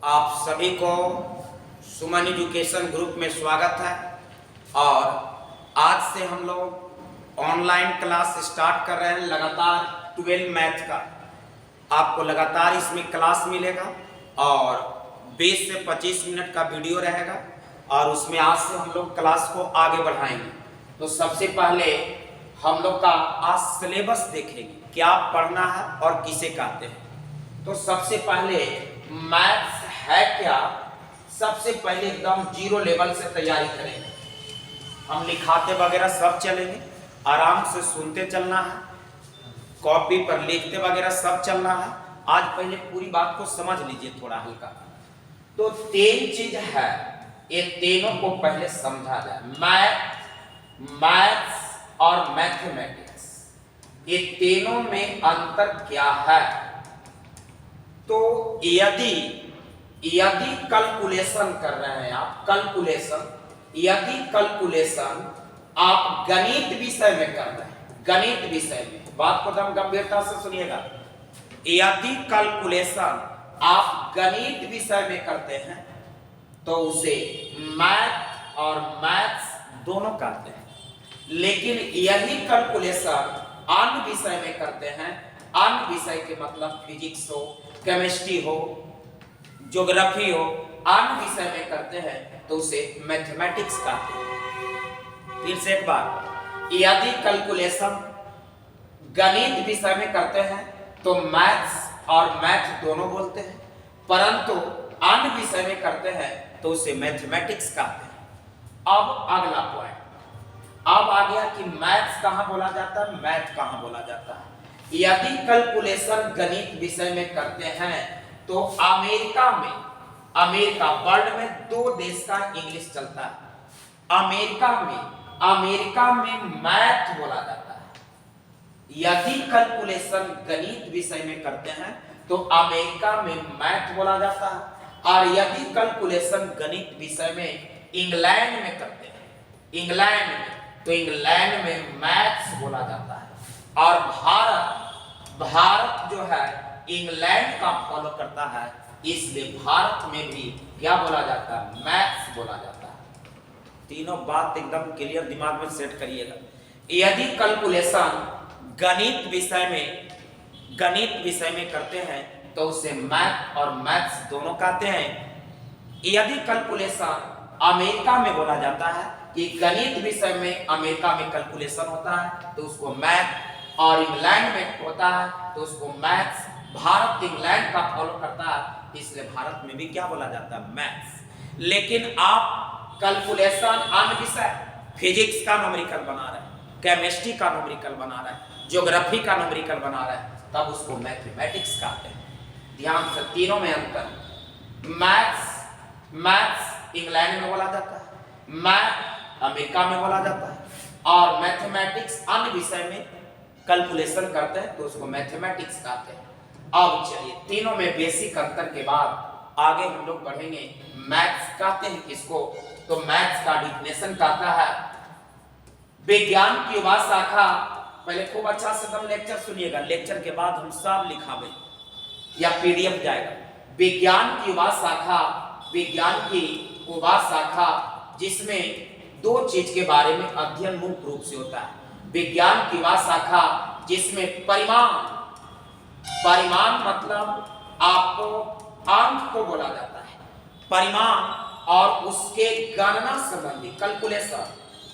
आप सभी को सुमन एजुकेशन ग्रुप में स्वागत है। और आज से हम लोग ऑनलाइन क्लास स्टार्ट कर रहे हैं लगातार 12 मैथ का। आपको लगातार इसमें क्लास मिलेगा और 20 से 25 मिनट का वीडियो रहेगा और उसमें आज से हम लोग क्लास को आगे बढ़ाएंगे। तो सबसे पहले हम लोग का आज सिलेबस देखेंगे, क्या पढ़ना है और किसे कहते हैं। तो सबसे पहले मैथ्स है क्या, सबसे पहले एकदम जीरो लेवल से तैयारी करेंगे। हम लिखाते वगैरह सब चलेंगे, आराम से सुनते चलना है, कॉपी पर लिखते वगैरह सब चलना है। आज पहले पूरी बात को समझ लीजिए थोड़ा हल्का। तो तीन चीज है, ये तीनों को पहले समझा जाए। मैथ्स और मैथमेटिक्स, ये तीनों में अंतर क्या है। तो यदि कैलकुलेशन कर रहे हैं आप, यदि कैलकुलेशन आप गणित विषय में कर रहे हैं, गणित विषय में, बात को एकदम गंभीरता से सुनिएगा। यदि कैलकुलेशन आप गणित विषय में करते हैं तो उसे मैथ और मैथ्स दोनों कहते हैं। लेकिन यही कैलकुलेशन अन्य विषय में करते हैं, अन्य विषय के मतलब फिजिक्स हो, केमिस्ट्री हो, ज्योग्राफी हो, अन्य विषय में करते हैं तो उसे मैथमेटिक्स कहते हैं। फिर से एक बार, यदि कैलकुलेशन गणित विषय में करते हैं तो मैथ्स और मैथ दोनों बोलते हैं, परंतु अन्य विषय में करते हैं तो उसे मैथमेटिक्स कहते हैं। अब अगला पॉइंट, अब आ गया कि मैथ्स कहां बोला जाता है, मैथ कहां बोला जाता है। यदि कैलकुलेशन गणित विषय में करते हैं तो अमेरिका वर्ल्ड में दो देश का इंग्लिश चलता है। अमेरिका में मैथ बोला जाता है। यदि कैलकुलेशन गणित विषय में करते हैं तो अमेरिका में मैथ बोला जाता है, और यदि कैलकुलेशन गणित विषय में इंग्लैंड में करते हैं, तो इंग्लैंड में मैथ्स बोला जाता है। और भारत जो है इंग्लैंड का फॉलो करता है, इसलिए भारत में भी क्या बोला जाता है, मैथ्स बोला जाता है। तीनों बात एकदम क्लियर दिमाग में सेट करिएगा। यदि कैलकुलेशन गणित विषय में करते हैं तो उसे मैथ और मैथ्स दोनों कहते हैं। यदि कैलकुलेशन अमेरिका में बोला जाता है कि गणित विषय में अमेरिका में कैलकुलेशन होता है तो उसको मैथ, और इंग्लैंड में होता है तो उसको मैथ्स। भारत इंग्लैंड का फॉलो करता है, इसलिए भारत में भी क्या बोला जाता है, मैथ्स। लेकिन आप कैलकुलेशन अन्य विषय, फिजिक्स का न्यूमेरिकल बना रहे हैं, केमिस्ट्री का न्यूमेरिकल बना रहे हैं, ज्योग्राफी का न्यूमेरिकल बना रहे हैं, तब उसको मैथमेटिक्स कहते हैं। ध्यान से, तीनों में अंतर। मैथ्स इंग्लैंड में बोला जाता है, मैथ अमेरिका में बोला जाता है, और मैथमेटिक्स अन्य विषय में कैलकुलेशन करते हैं तो उसको मैथमेटिक्स कहते हैं। अब चलिए, तीनों में बेसिक अंतर के बाद आगे हम लोग बढ़ेंगे। मैथ्स कहते हैं किसको, तो मैथ्स का डिफिनेशन कहता है विज्ञान की युवा शाखा। पहले खूब अच्छा से एकदम लेक्चर सुनिएगा, लेक्चर के बाद हम सब लिखावे या पीडीएफ जाएगा। विज्ञान की युवा शाखा जिसमें दो चीज के बारे में अध्ययन मुख्य रूप से होता है। विज्ञान की युवा शाखा जिसमें परिमाण मतलब आपको अंक को बोला जाता है, परिमाण और उसके गणना संबंधी कैलकुलेशन,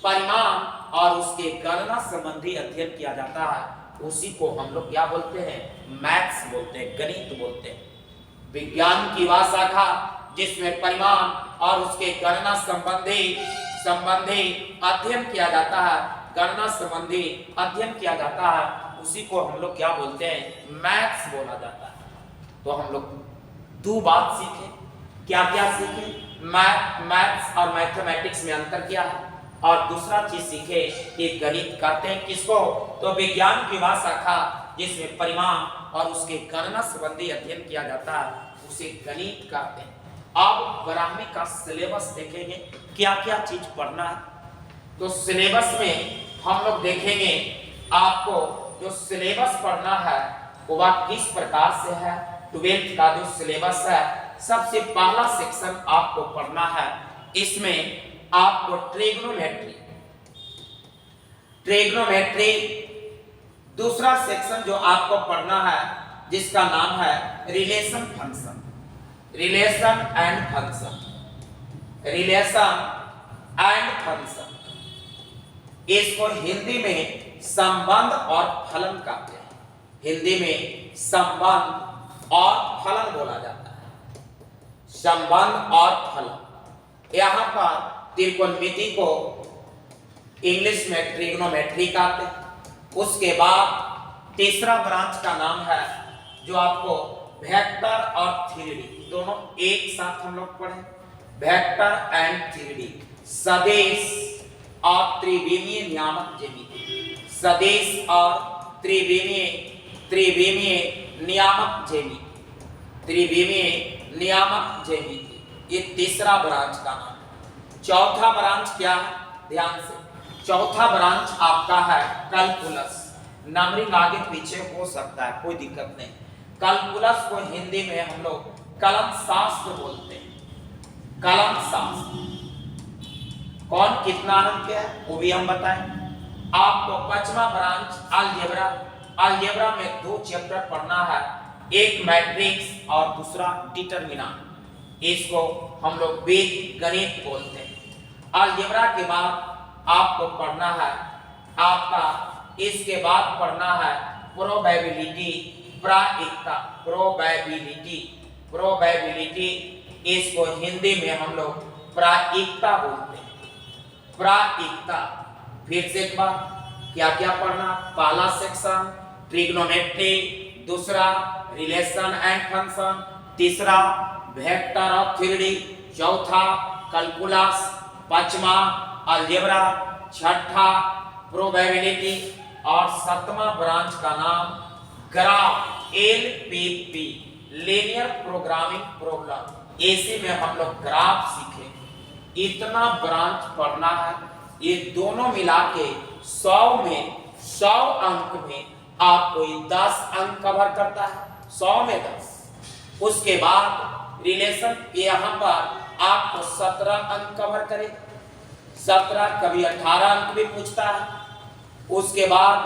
परिमाण और उसके गणना संबंधी अध्ययन किया जाता है। उसी को हम लोग क्या बोलते हैं, मैथ्स बोलते हैं, गणित बोलते हैं। विज्ञान की वह शाखा जिसमें परिमाण और उसके गणना संबंधी अध्ययन किया जाता है, गणना संबंधी अध्ययन किया जाता है, उसी को हम लोग क्या बोलते हैं, मैथ्स बोला जाता है। तो हम लोग दो बात सीखे, क्या क्या सीखे, मैथ्स और मैथमेटिक्स में अंतर क्या है, और दूसरा चीज सीखे कि गणित कहते हैं किसको, तो विज्ञान की वह शाखा जिसमें परिमाण और उसके गणना संबंधी अध्ययन किया जाता है उसे गणित कहते हैं। अब 12वीं का सिलेबस देखेंगे, क्या क्या चीज पढ़ना है। तो सिलेबस में हम लोग देखेंगे, आपको जो सिलेबस पढ़ना है वो किस प्रकार से है। 12th का जो सिलेबस है सबसे पहला सेक्शन आपको पढ़ना है, इसमें आपको ट्रिग्नोमेट्री। दूसरा सेक्शन जो आपको पढ़ना है जिसका नाम है रिलेशन एंड फंक्शन। इसको हिंदी में संबंध और फलन कहते हैं, हिंदी में संबंध और फलन बोला जाता है, संबंध और फलन। यहां पर त्रिकोणमिति को इंग्लिश में ट्रिग्नोमेट्री कहते हैं। उसके बाद तीसरा ब्रांच का नाम है जो आपको वेक्टर और थ्री दोनों एक साथ हम लोग पढ़े, वेक्टर एंड थ्री, सदिश और त्रिविमीय नियामक ज्यामिति, सदिश और त्रिविमीय नियामक ज्यामिति, ये तीसरा ब्रांच का नाम है। चौथा ब्रांच क्या है, ध्यान से, चौथा ब्रांच आपका है कैलकुलस। नंबरिंग आगे पीछे हो सकता है, कोई दिक्कत नहीं। कैलकुलस को हिंदी में हम लोग कलन शास्त्र बोलते हैं, कलन शास्त्र। कौन कितना अंक है वो भी हम बताएं। आपको पांचवा ब्रांच अलजेब्रा में 2 चैप्टर पढ़ना है, एक मैट्रिक्स और दूसरा डिटरमिनेंट। इसको हम लोग बीजगणित बोलते हैं। अलजेब्रा के बाद आपको पढ़ना है आपका, इसके बाद पढ़ना है प्रोबेबिलिटी, प्रायिकता, प्रोबेबिलिटी। इसको हिंदी में हम लोग प्रायिकता बोलते हैं, प्रायिकता। फिर से एक बार क्या क्या पढ़ना, पहला सेक्शन ट्रिग्नोमेट्री, दूसरा रिलेशन एंड फंक्शन, तीसरा वेक्टर और थ्योरी, चौथा कैलकुलस, पांचवा अलजेब्रा, छठा प्रोबेबिलिटी और सातवां ब्रांच का नाम graph, LPP, linear programming problem. इसी में हम लोग ग्राफ सीखेंगे। इतना ब्रांच पढ़ना है, ये दोनों मिला के 100 अंक में आपको 10 अंक कवर करता है, 100 में 10। उसके बाद रिलेशन यहाँ पर आपको 17 अंक कवर करेगा, 17, कभी 18 अंक भी पूछता है। उसके बाद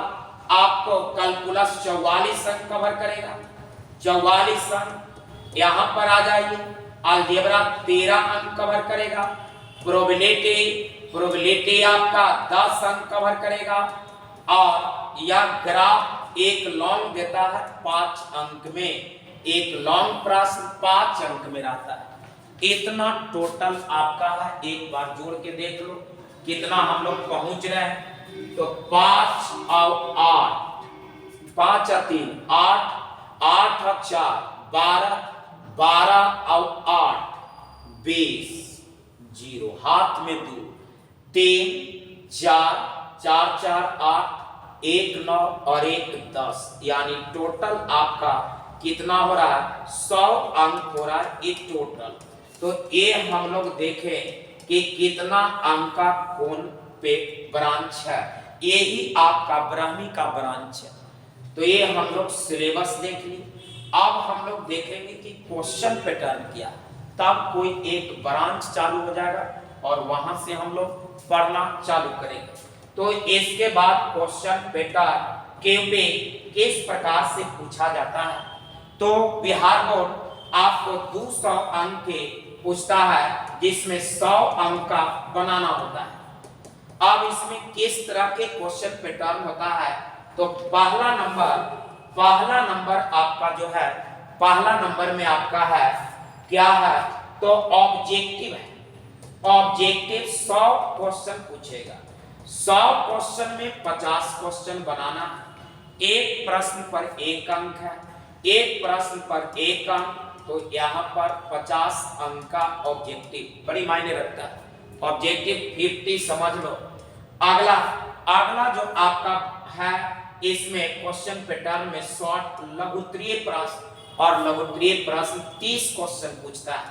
आपको कैलकुलस 44 अंक कवर करेगा, 44 अंक यहाँ पर आ जाइए। अलजेब्रा 13 अंक कवर करेगा, प्रोबेबिलिटी आपका 10 अंक कवर करेगा, और यह ग्राफ एक लॉन्ग देता है 5 अंक में, एक लॉन्ग प्रश्न 5 अंक में रहता है। इतना टोटल आपका है, एक बार जोड़ के देख लो कितना हम लोग पहुंच रहे हैं। तो 5 और 8, 5 और 3 8, 8 और 4 12, 12 और 8 20, 0 हाथ में 2, 3 4, 4 4 8, 1 9 और 1 10, यानी टोटल आपका कितना हो रहा है, 100 अंक हो रहा है ये टोटल। तो ये हम लोग देखें कि कितना अंक का कौन पे ब्रांच है, यही आपका ब्राह्मी का ब्रांच है। तो ये हम लोग सिलेबस देख ली। अब हम लोग देखेंगे कि क्वेश्चन पैटर्न क्या, तब कोई एक ब्रांच चालू हो जाएगा और वहां से हम लोग पढ़ना चालू करेंगे। तो इसके बाद क्वेश्चन पैटर्न के किस प्रकार से पूछा जाता है, तो बिहार बोर्ड आपको 200 अंक के पूछता है, जिसमें 100 अंक का बनाना होता है। अब इसमें किस तरह के क्वेश्चन पैटर्न होता है, तो पहला नंबर आपका जो है, पहला नंबर में आपका है क्या है, तो ऑब्जेक्टिव है। ऑब्जेक्टिव 100 क्वेश्चन पूछेगा, 100 क्वेश्चन में 50 क्वेश्चन बनाना है। एक प्रश्न पर 1 अंक है, एक प्रश्न पर 1 अंक, तो यहाँ पर 50 अंक का ऑब्जेक्टिव बड़ी मायने रखता है। ऑब्जेक्टिव 50 समझ लो। अगला जो आपका है, इसमें क्वेश्चन पैटर्न में शॉर्ट लघुत्तरीय प्रश्न और लघुत्तरीय प्रश्न 30 क्वेश्चन पूछता है।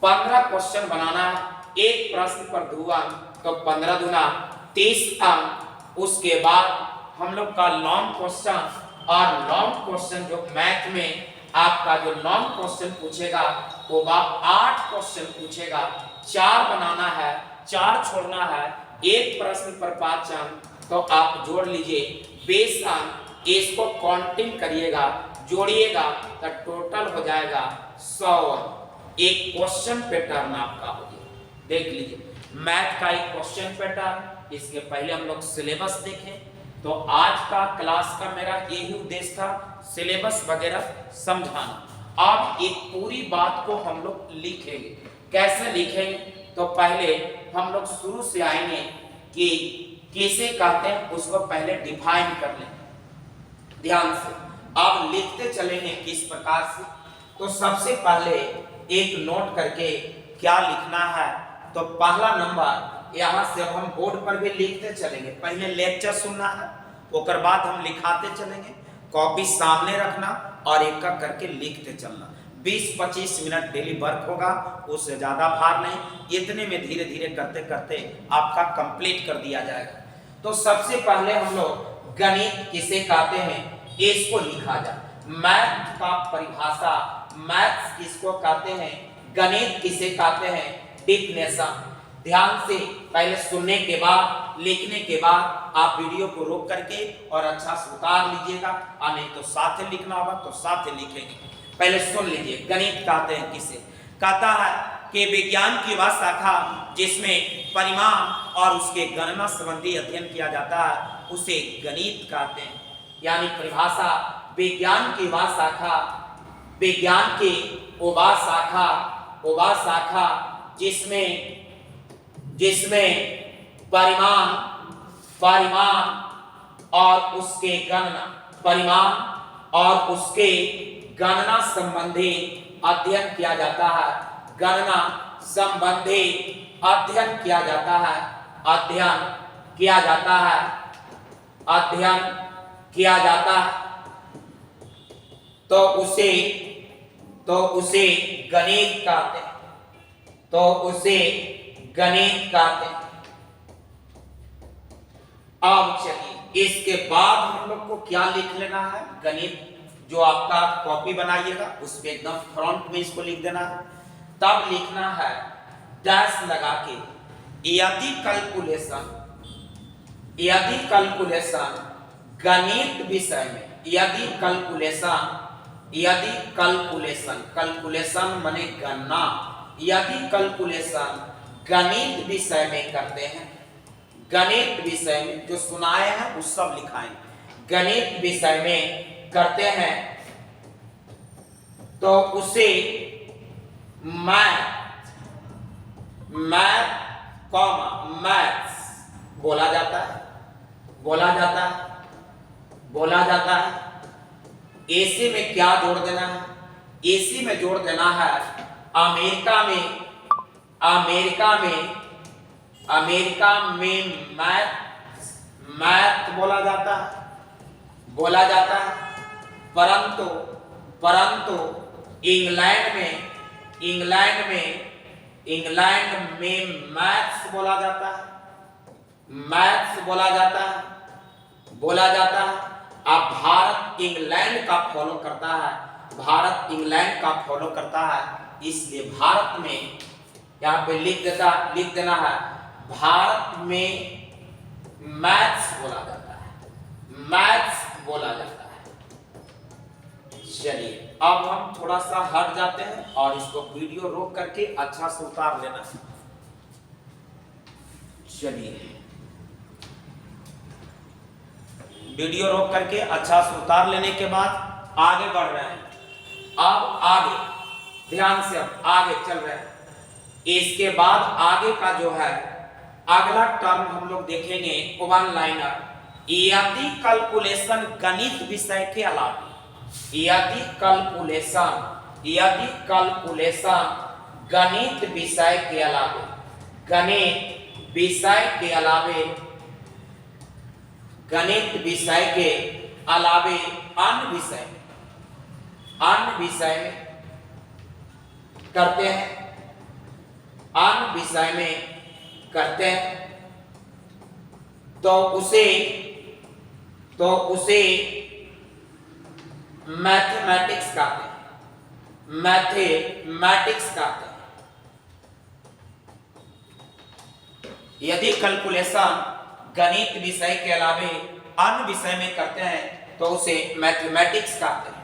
15 क्वेश्चन बनाना है, एक प्रश्न पर 2 अंक, तो 15 दूना 30 अंक। उसके बाद हम लोग का लॉन्ग क्वेश्चन, और लॉन्ग क्वेश्चन जो मैथ में आपका जो लॉन्ग क्वेश्चन पूछेगा वो 8 क्वेश्चन पूछेगा, 4 बनाना है, 4 छोड़ना है, एक प्रश्न पर 5 अंक, तो आप जोड़ लीजिए 20 अंक। इसको काउंटिंग करिएगा, जोड़िएगा तो टोटल हो जाएगा 100 अंक। एक क्वेश्चन पैटर्न आपका हो गया। देख लीजिए मैथ का एक क्वेश्चन पैटर्न। इसके पहले हम लोग सिलेबस देखें। तो आज का क्लास का मेरा यही उद्देश्य था, सिलेबस वगैरह समझाना। अब एक पूरी बात को हम लोग लिखेंगे। कैसे लिखेंगे? तो पहले हम लोग शुरू से आएंगे कि किसे कहते हैं, उसको पहले डिफाइन कर लें ध्यान से। अब लिखते चलेंगे किस प्रकार से। तो सबसे पहले एक नोट करके क्या लिखना है, तो पहला नंबर यहां से अब हम बोर्ड पर भी लिखते चलेंगे। पहले लेक्चर सुनना है, उसके बाद हम लिखाते चलेंगे। कॉपी सामने रखना और एक एक करके लिखते चलना। 20-25 मिनट डेली वर्क होगा, उससे ज्यादा भार नहीं। इतने में धीरे धीरे करते करते आपका कंप्लीट कर दिया जाएगा। तो सबसे पहले हम लोग गणित किसे कहते हैं इसको लिखा जाए। मैथ का परिभाषा, मैथ्स किसको कहते हैं, गणित किसे कहते हैं, डिफिनेशन। ध्यान से पहले सुनने के बाद, लिखने के बाद आप वीडियो को रोक करके और अच्छा से उतार लीजिएगा, और नहीं तो साथ ही लिखना होगा तो साथ ही लिखेंगे। पहले सुन लीजिए गणित कहते हैं किसे। कहता है कि विज्ञान की वह शाखा जिसमें परिमाण और उसके गणना संबंधी अध्ययन किया जाता है उसे गणित कहते हैं। यानी परिभाषा, विज्ञान की वह शाखा, विज्ञान की वह शाखा जिसमें परिमाण और उसके गणना संबंधी अध्ययन किया जाता है। गणना संबंधी अध्ययन किया जाता है, अध्ययन किया जाता है। तो उसे गणित कहते हैं। अब चलिए इसके बाद हम लोग को क्या लिख लेना है, गणित जो आपका कॉपी बनाइएगा उस पे एकदम फ्रंट में इसको लिख देना है। तब लिखना है डैश लगा के, यदि कैलकुलेशन गणित विषय में, यदि कैलकुलेशन माने गणना, यदि कैलकुलेशन गणित विषय में करते हैं, गणित विषय में जो सुनाए हैं वो सब लिखाएंगे। गणित विषय में करते हैं तो उसे मैथ्स बोला जाता है। एसी में क्या जोड़ देना है, एसी में जोड़ देना है अमेरिका में मैथ बोला जाता है। परंतु इंग्लैंड में मैथ्स बोला जाता है। अब भारत इंग्लैंड का फॉलो करता है, इसलिए भारत में यहाँ पे लिख देना है भारत में मैथ्स बोला जाता है। चलिए अब हम थोड़ा सा हट जाते हैं और इसको वीडियो रोक करके अच्छा से उतार लेना। चलिए वीडियो रोक करके अच्छा से उतार लेने के बाद आगे बढ़ रहे हैं। अब आगे ध्यान से, अब आगे चल रहे हैं। इसके बाद आगे का जो है अगला टर्म हम लोग देखेंगे वन लाइनर। यदि कैलकुलेशन गणित विषय के अलावा, यदि कैलकुलेशन गणित विषय के अलावे अन्य विषय में करते हैं तो उसे मैथमेटिक्स कहते हैं। मैथमेटिक्स करते हैं। यदि कैलकुलेशन गणित विषय के अलावे अन्य विषय में करते हैं तो उसे मैथमेटिक्स कहते हैं।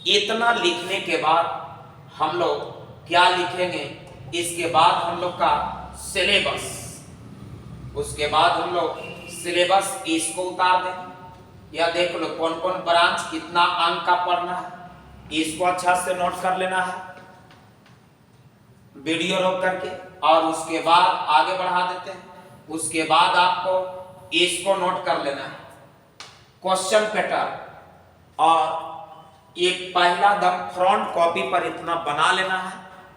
इतना लिखने के बाद हम लोग क्या लिखेंगे, इसके बाद हम लोग का सिलेबस, उसके बाद हम लोग सिलेबस इसको उतार दें। या देख लो कौन कौन ब्रांच कितना अंक का पढ़ना है, इसको अच्छा से नोट कर लेना है वीडियो रोक करके, और उसके बाद आगे बढ़ा देते हैं। उसके बाद आपको इसको नोट कर लेना है क्वेश्चन पैटर्न, और एक पहला दम फ्रंट कॉपी पर इतना बना लेना है।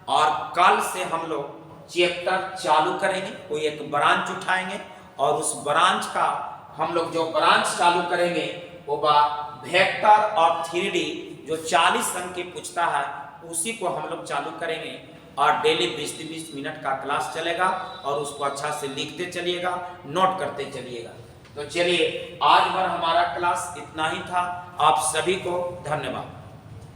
और कल से हम लोग चैप्टर चालू करेंगे, कोई एक ब्रांच उठाएंगे और उस ब्रांच का हम लोग जो ब्रांच चालू करेंगे वो वेक्टर और 3D जो 40 अंक की पूछता है उसी को हम लोग चालू करेंगे। और डेली 20-20 मिनट का क्लास चलेगा और उसको अच्छा से लिखते चलिएगा, नोट करते चलिएगा। तो चलिए आज भर हमारा क्लास इतना ही था। आप सभी को धन्यवाद।